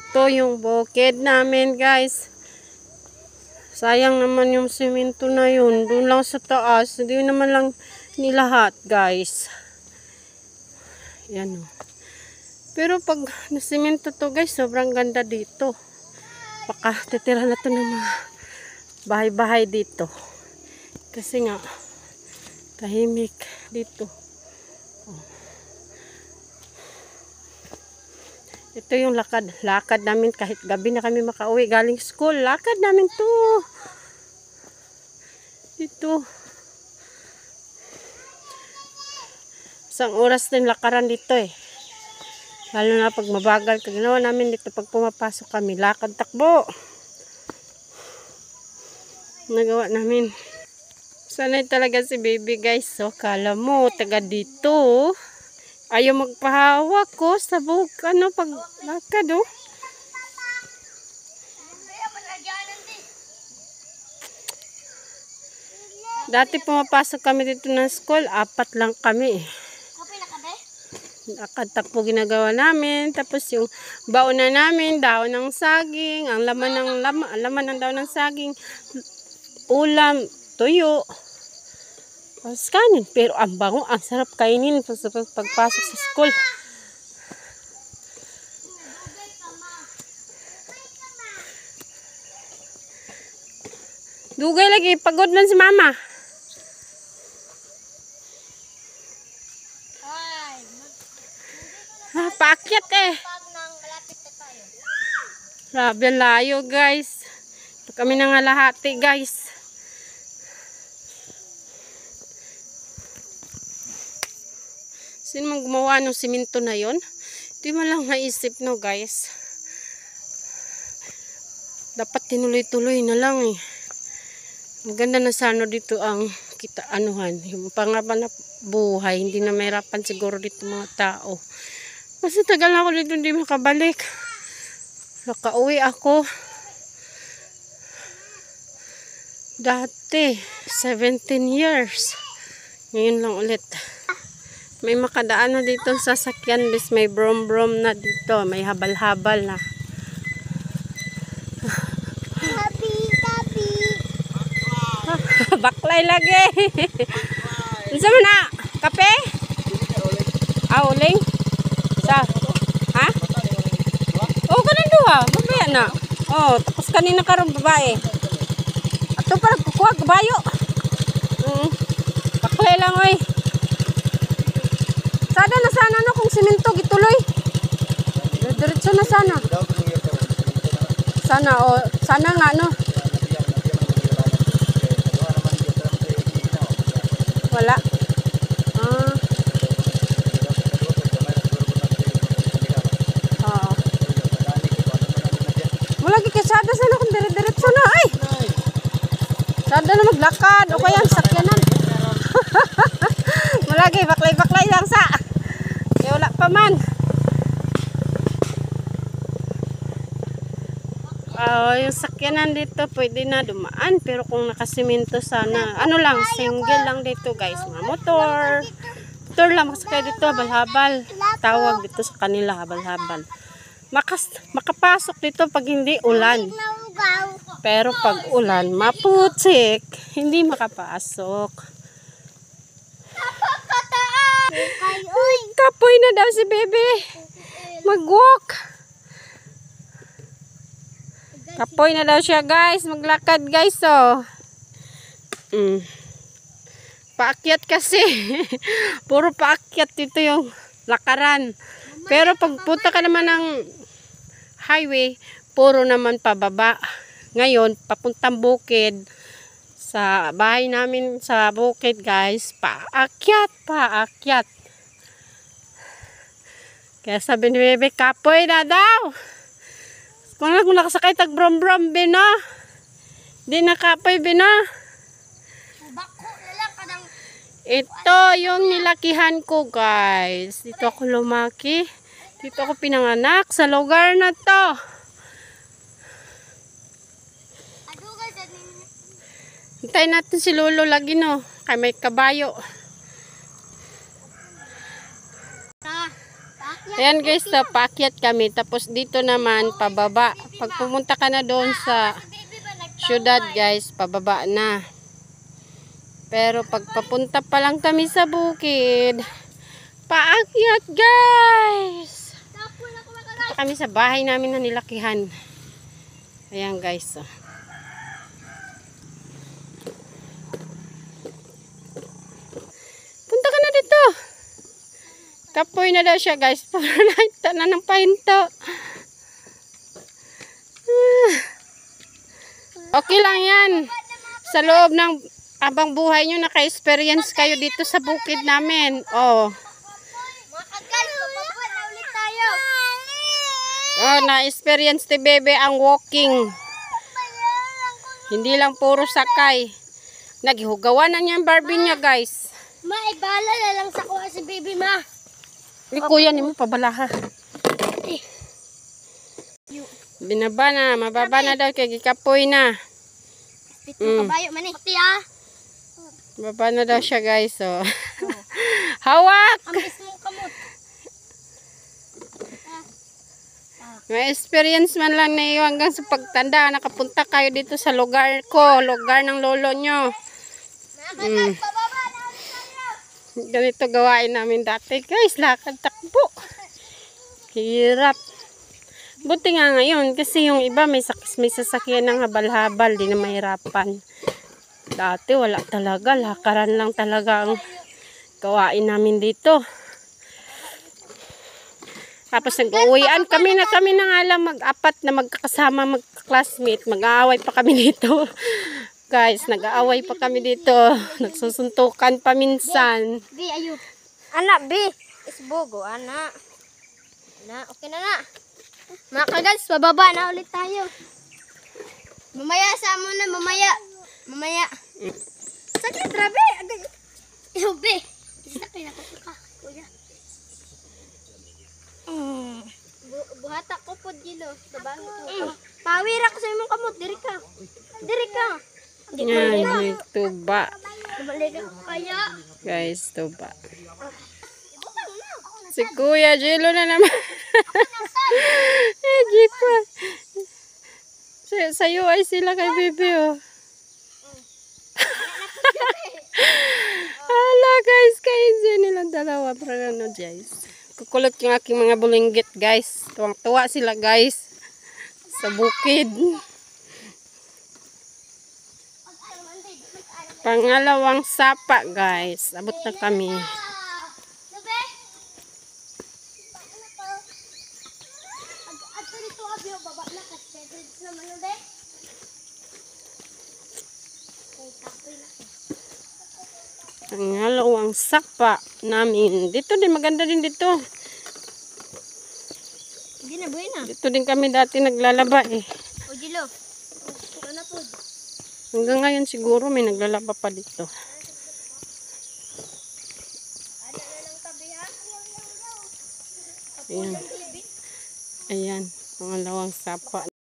Ito yung bukid namin, guys. Sayang naman yung simento na yun. Doon lang sa taas. Hindi naman lang nilahat, guys. Yan o. Pero pag nasimento to, guys, sobrang ganda dito. Baka titira na to ng mga bahay-bahay dito. Kasi nga, tahimik dito. Ito yung lakad namin kahit gabi na kami makauwi galing school. Lakad namin to. Dito. Isang oras din lakaran dito eh. Lalo na pag mabagal. Ginawa namin dito pag pumapasok kami. Lakad takbo. Nagawa namin. Sanay talaga si baby, guys. So, kala mo, taga dito. Ayaw magpahawak ko sa ano, pag lakad, oh. Dati pumapasok kami dito ng school, 4 lang kami. Lakad-takbo ginagawa namin. Tapos yung baon na namin, daon ng saging, ang laman ng daon ng saging, ulam, tuyo. Tapos kanin. Pero ang bango, ang sarap kainin pagpasok sa school. Dugay lagi, pagod man si mama. Paakyat eh. Grabe ang layo, guys. Ito kami nangalahati, guys. Sino man gumawa ng simento na yon? Di man lang naisip, no, guys. Dapat tinuloy-tuloy na lang eh. Maganda na sana dito ang anuhan. Yung pangapanap buhay. Hindi na mahirapan siguro dito mga tao. Kasi tagal na ako dito hindi makabalik. Nakauwi ako. Dati, 17 years. Ngayon lang ulit. May makadaan na dito sa sasakyan. May brom-brom na dito. May habal-habal na. Baklay lagi. Isa mo na? Kape? Uling? Sa? Ha? Oh, ganun duha. Babaya na. Oh, tapos kanina karon babae. Ato para kukuha, kabayo. Baklay lang, oy. Sada na sana no kung simento gituloy. Diretso na sana. Sana o sana nga no. Wala. Wala gi sada sana kung diretso na ay. Sada na maglakad o kaya sakyanan. Malagi baklay-baklay lang sa. Kaya wala pa man. Yung sakyanan dito pwede na dumaan. Pero kung nakasimento sana, ano lang, single lang dito, guys. Mga motor. Motor lang masakay dito, habal-habal. Tawag dito sa kanila, habal-habal. Makapasok dito pag hindi ulan. Pero pag ulan, maputik. Hindi makapasok. Kapoy na daw si bebe. Mag-walk. Kapoy na daw siya, guys. Maglakad, guys, oh. Paakyat kasi. Puro paakyat dito yung lakaran. Pero pag punta ka naman ng highway, puro naman pababa. Ngayon, papuntang bukid. Sa bahay namin sa bukid, guys, paakyat. Kaya sabi ni bebe, kapoy na daw. Kung nakasakay tag brom-brom, bina. Di na kapoy, bina. Ito yung nilakihan ko, guys. Dito ako lumaki. Dito ako pinanganak sa lugar na to. Hintayin natin si Lolo lagi, no. Kaya may kabayo. Ayan guys, paakyat kami. Tapos dito naman, pababa. Pag pumunta ka na doon sa syudad guys, pababa na. Pero pag papunta pa lang kami sa bukid, paakyat guys. Punta kami sa bahay namin na nilakihan. Ayan guys. Punta ka na dito. Kapoy na daw siya guys. Para nakita na ng pahinto. Okay lang yan. Sa loob ng abang buhay nyo, naka-experience kayo dito sa bukid namin. Oh. Oh, na-experience ni Bebe ang walking. Hindi lang puro sakay. Naghihugawan na niya ang Barbie niya guys. Maibala na lang sa kuha si Baby ma. Ni kuya ni mo pabalaha. Binaba na, mababa na daw kay gikapoy na. Ito kabayo man eh. Baba na daw siya guys. So. Hawak! Ang mismo kamot. May experience man lang na iyo hanggang sa pagtanda. Nakapunta kayo dito sa lugar ko. Lugar ng lolo nyo. Ganito gawain namin dati guys. Lakad takbo. Hirap. Buti nga ngayon. Kasi yung iba may sasakyan ng habal-habal. Di na mahirapan. Dati wala talaga. Lakaran lang talaga ang gawain namin dito. Tapos nag-uwian kami na nga lang mag-apat na magkakasama, magka-classmate. Mag-aaway pa kami dito. Guys, nag-aaway pa kami dito. Nagsusuntukan pa minsan. B, ayo. Anak, B. Isbogo, anak. Na, okay na. Mga kagals, bababa na ulit tayo. Mamaya, sa mo na, mamaya. Mamaya. Sakit, grabe. Iyo, B. Sakit na ka, kuya. Buhata ko po dilo. Pawir ako sa imong kamot. Diri ka. Diri ka. Yan, may tuba. Balik ako kaya. Guys, tuba. Si Kuya Jilo na naman. Eh, Jipa. Sa'yo ay sila kay Bebe, oh. Hala, guys, kayo nilang dalawa. Para ano, guys. Kukulot yung aking mga bulinggit guys. Tuwang-tuwa sila guys. Sa bukid. Pangalawang sapa guys. Abot na kami. Pangalawang sapa namin. Dito din, maganda din dito. Hindi na, buhay na. Dito din kami dati naglalaba eh. O, Jilo. Ano po? Hanggang ngayon siguro may naglalaba pa dito. Ayan. Ayan. Pangalawang sapa.